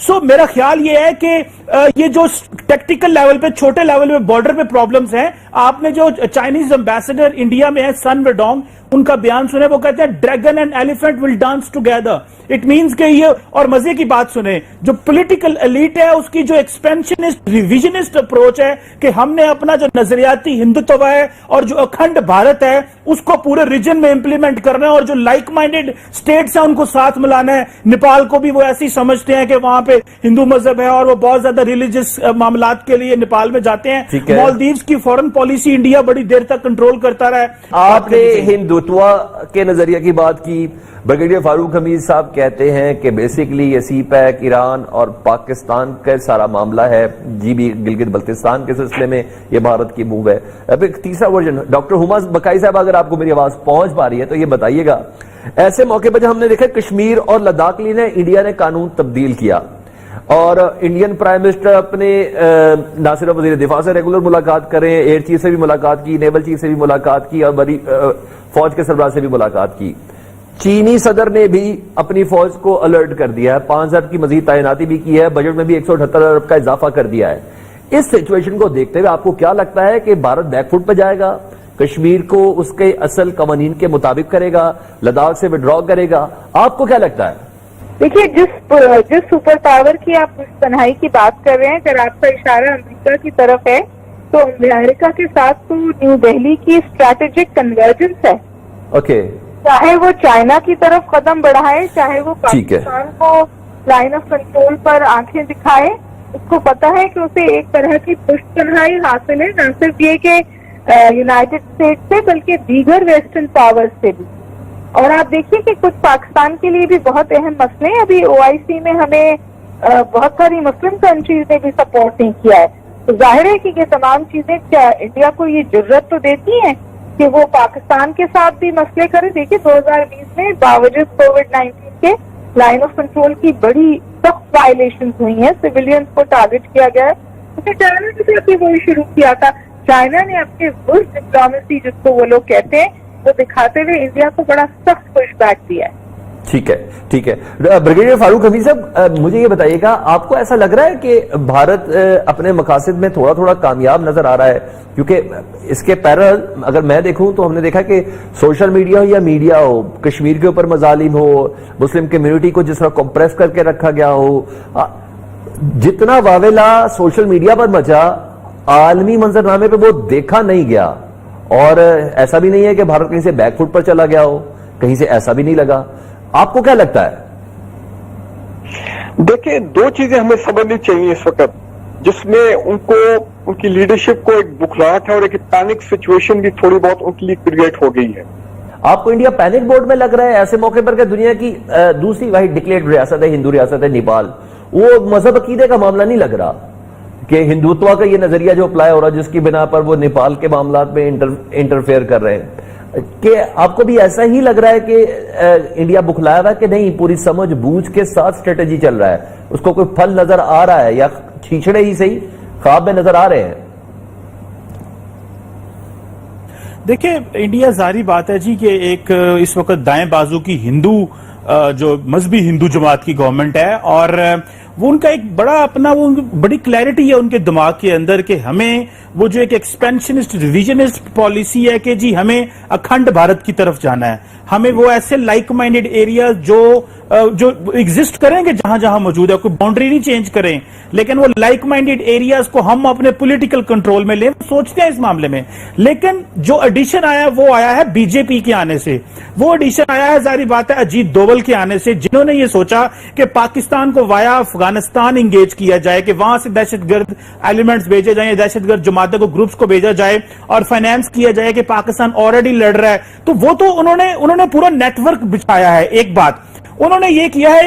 سو میرا خیال یہ ہے کہ یہ جو ٹیکٹیکل لیول پہ چھوٹے لیول پہ بارڈر پہ پرابلمز ہیں, آپ نے جو چائنیز امبیسڈر انڈیا میں ہے سن ویڈونگ, ان کا بیان سنے, وہ کہتے ہیں dragon and elephant will dance together. It means کہ یہ, اور مزے کی بات سنیں, جو پولیٹیکل ایلیٹ ہے اس کی جو ایکسپینشنسٹ ریویژنسٹ اپروچ ہے کہ ہم نے اپنا جو نظریاتی ہندوتو ہے اور جو اکھنڈ بھارت ہے اس کو پورے ریجن میں امپلیمنٹ کرنا ہے, اور جو لائک مائنڈڈ سٹیٹس ہیں ان کو ساتھ ملانا ہے. نیپال کو بھی وہ ایسی سمجھتے ہیں کہ وہاں پہ ہندو مذہب ہے اور وہ بہت زیادہ ریلیجس معاملات کے لیے نیپال میں جاتے ہیں. مالدیوز کی فورن پالیسی انڈیا بڑی دیر تک کنٹرول کرتا رہا ہے. آپ نے ہندوتوا کے نظریہ کی بات کی. بریگیڈیئر فاروق حمید صاحب کہتے ہیں کہ بیسیکلی یہ سی پیک ایران اور پاکستان کا سارا معاملہ ہے, جی بھی گلگت بلتستان کے سلسلے میں یہ بھارت کی موو ہے. اب ایک تیسرا ورژن, ڈاکٹر ہما بکائی صاحب اگر آپ کو میری آواز پہنچ پا رہی ہے تو یہ بتائیے گا, ایسے موقع پر جب ہم نے دیکھا کشمیر اور لداخ کے لیے انڈیا نے قانون تبدیل کیا اور انڈین پرائم منسٹر اپنے نہ صرف وزیر دفاع سے ریگولر ملاقات کریں, ایئر چیف سے بھی ملاقات کی, نیول چیف سے بھی ملاقات کی, اور بڑی فوج کے سربراہ سے بھی ملاقات کی. چینی صدر نے بھی اپنی فوج کو الرٹ کر دیا ہے, 5,000 کی مزید تعیناتی بھی کی ہے, بجٹ میں بھی 178 ارب کا اضافہ کر دیا ہے. اس سچویشن کو دیکھتے ہوئے آپ کو کیا لگتا ہے کہ بھارت بیک فٹ پہ جائے گا, کشمیر کو اس کے اصل قوانین کے مطابق کرے گا, لداخ سے وڈرا کرے گا؟ آپ کو کیا لگتا ہے؟ دیکھیے, جس سپر پاور کی آپ تنہائی کی بات کر رہے ہیں, اگر آپ کا اشارہ امریکہ کی طرف ہے تو امریکہ کے ساتھ تو نیو دہلی کی اسٹریٹجک کنورجنس ہے. اوکے, چاہے وہ چائنا کی طرف قدم بڑھائے, چاہے وہ پاکستان کو لائن آف کنٹرول پر آنکھیں دکھائے, اس کو پتا ہے کہ اسے ایک طرح کی پشت پناہی حاصل ہے, نہ صرف یہ کہ یونائٹڈ اسٹیٹس سے بلکہ دیگر ویسٹرن پاور سے بھی. اور آپ دیکھیے کہ کچھ پاکستان کے لیے بھی بہت اہم مسئلے ہیں. ابھی OIC میں ہمیں بہت ساری مسلم کنٹریز نے بھی سپورٹ نہیں کیا ہے, تو ظاہر ہے کہ یہ تمام چیزیں انڈیا کو یہ جرت تو دیتی ہیں کہ وہ پاکستان کے ساتھ بھی مسئلے کرے. دیکھیے 2020 میں باوجود کووڈ-19 کے لائن آف کنٹرول کی بڑی سخت وائلیشنز ہوئی ہیں, سویلینز کو ٹارگٹ کیا گیا ہے. اسے چائنا کے ساتھ بھی وہی شروع کیا تھا. چائنا نے اپنے ورس ڈپلومیسی جس کو وہ لوگ کہتے ہیں وہ دکھاتے ہوئے انڈیا کو بڑا سخت پش بیک دیا ہے. ٹھیک ہے, ٹھیک ہے. بریگیڈیئر فاروق حمید صاحب, مجھے یہ بتائیے گا, آپ کو ایسا لگ رہا ہے کہ بھارت اپنے مقاصد میں تھوڑا تھوڑا کامیاب نظر آ رہا ہے؟ کیونکہ اس کے پیرل اگر میں دیکھوں تو ہم نے دیکھا کہ سوشل میڈیا ہو یا میڈیا ہو, کشمیر کے اوپر مظالم ہو, مسلم کمیونٹی کو جس طرح کمپریس کر کے رکھا گیا ہو, جتنا واویلا سوشل میڈیا پر مچا عالمی منظرنامے پہ وہ دیکھا نہیں گیا. اور ایسا بھی نہیں ہے کہ بھارت کہیں سے بیک فٹ پر چلا گیا ہو, کہیں سے ایسا بھی نہیں لگا. آپ کو کیا لگتا ہے؟ دیکھیں, دو چیزیں ہمیں سمجھنی چاہیے اس وقت, جس میں ان کی لیڈرشپ کو ایک بخلاہٹ ہے اور ایک پینک سچویشن بھی تھوڑی بہت ان کے لیے کریٹ ہو گئی ہے. آپ کو انڈیا پینک بورڈ میں لگ رہا ہے ایسے موقع پر کہ دنیا کی دوسری واحد ڈکلیئرڈ ریاست ہے, ہندو ریاست ہے نیپال, وہ مذہب عقیدے کا معاملہ نہیں لگ رہا کہ ہندوتوا کا یہ نظریہ جو اپلائی ہو رہا ہے جس کی بنا پر وہ نیپال کے معاملات میں انٹرفیئر کر رہے ہیں, کہ آپ کو بھی ایسا ہی لگ رہا ہے کہ انڈیا بخلایا ہوا ہے کہ نہیں پوری سمجھ بوجھ کے ساتھ اسٹریٹجی چل رہا ہے, اس کو کوئی پھل نظر آ رہا ہے یا چھیچڑے ہی صحیح خواب میں نظر آ رہے ہیں؟ دیکھیں, انڈیا ظاہری بات ہے جی کہ ایک اس وقت دائیں بازو کی ہندو جو مذہبی ہندو جماعت کی گورنمنٹ ہے, اور وہ ان کا ایک بڑا اپنا وہ بڑی کلیئرٹی ہے ان کے دماغ کے اندر کہ ہمیں وہ جو ایک ایکسپینشنسٹ ریویژنسٹ پالیسی ہے کہ جی ہمیں اکھنڈ بھارت کی طرف جانا ہے, ہمیں وہ ایسے لائک مائنڈڈ ایریاز جو ایگزسٹ کریں گے جہاں جہاں موجود ہے, کوئی باؤنڈری نہیں چینج کریں, لیکن وہ لائک مائنڈڈ ایریاز کو ہم اپنے پولیٹیکل کنٹرول میں لیں, سوچتے ہیں اس معاملے میں. لیکن جو ایڈیشن آیا وہ آیا ہے بی جے پی کے آنے سے, وہ ایڈیشن آیا ہے ظاہری بات ہے اجیت دوول کے آنے سے, جنہوں نے یہ سوچا کہ پاکستان کو وایا افغانستان انگیج کیا جائے, کہ وہاں سے دہشت گرد ایلیمنٹس بھیجے جائیں, دہشت گرد جماعتوں کو گروپس کو بھیجا جائے اور فائنانس کیا جائے کہ پاکستان آلریڈی لڑ رہا ہے. تو وہ تو انہوں نے پورا نیٹ ورک بچھایا ہے. ایک بات انہوں نے یہ کیا ہے,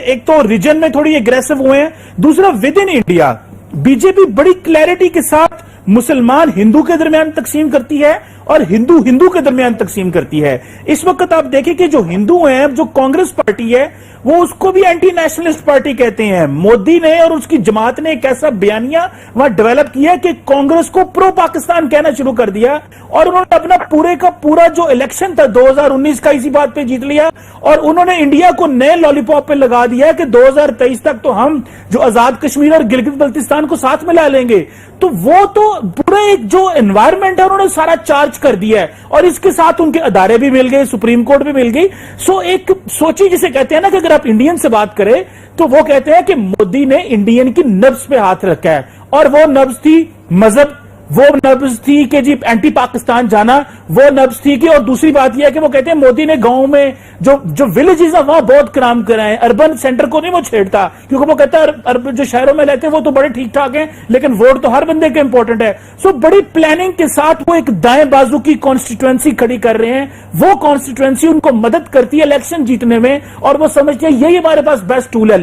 ایک تو ریجن میں تھوڑی اگریسو ہوئے ہیں, دوسرا with in India B J P بڑی کلیئرٹی کے ساتھ مسلمان ہندو کے درمیان تقسیم کرتی ہے اور ہندو ہندو کے درمیان تقسیم کرتی ہے. اس وقت آپ دیکھیں کہ جو ہندو ہیں, جو کانگریس پارٹی ہے, وہ اس کو بھی اینٹی نیشنلسٹ پارٹی کہتے ہیں. مودی نے اور اس کی جماعت نے ایک ایسا بیانیہ وہاں ڈیولپ کیا کہ کانگریس کو پرو پاکستان کہنا شروع کر دیا, اور انہوں نے اپنا پورے کا پورا جو الیکشن تھا 2019 کا اسی بات پہ جیت لیا, اور انہوں نے انڈیا کو نئے لالی پاپ پہ لگا دیا کہ 2023 تک تو ہم جو آزاد کشمیر اور گلگت بلتستان کو ساتھ ملا لیں گے. تو وہ تو پورا ایک جو انوائرمنٹ ہے انہوں نے سارا چارج کر دیا ہے, اور اس کے ساتھ ان کے ادارے بھی مل گئے, سپریم کورٹ بھی مل گئی. سو ایک سوچی جسے کہتے ہیں نا کہ اگر آپ انڈین سے بات کریں تو وہ کہتے ہیں کہ مودی نے انڈین کی نبض پہ ہاتھ رکھا ہے, اور وہ نبض تھی مذہب, وہ نبض تھی کہ جی اینٹی پاکستان جانا, وہ نبض تھی کہ, اور دوسری بات یہ ہے کہ وہ کہتے ہیں مودی نے گاؤں میں جو ولیجز ہیں وہاں بہت کرام کرائے, اربن سینٹر کو نہیں وہ چھیڑتا, کیونکہ وہ کہتا ہے جو شہروں میں رہتے ہیں وہ تو بڑے ٹھیک ٹھاک ہیں لیکن ووٹ تو ہر بندے کے امپورٹنٹ ہے. سو بڑی پلاننگ کے ساتھ وہ ایک دائیں بازو کی کانسٹیٹوئنسی کھڑی کر رہے ہیں. وہ کانسٹیٹوئنسی ان کو مدد کرتی ہے الیکشن جیتنے میں, اور وہ سمجھتے ہیں یہی ہمارے پاس بیسٹ ٹول ہے.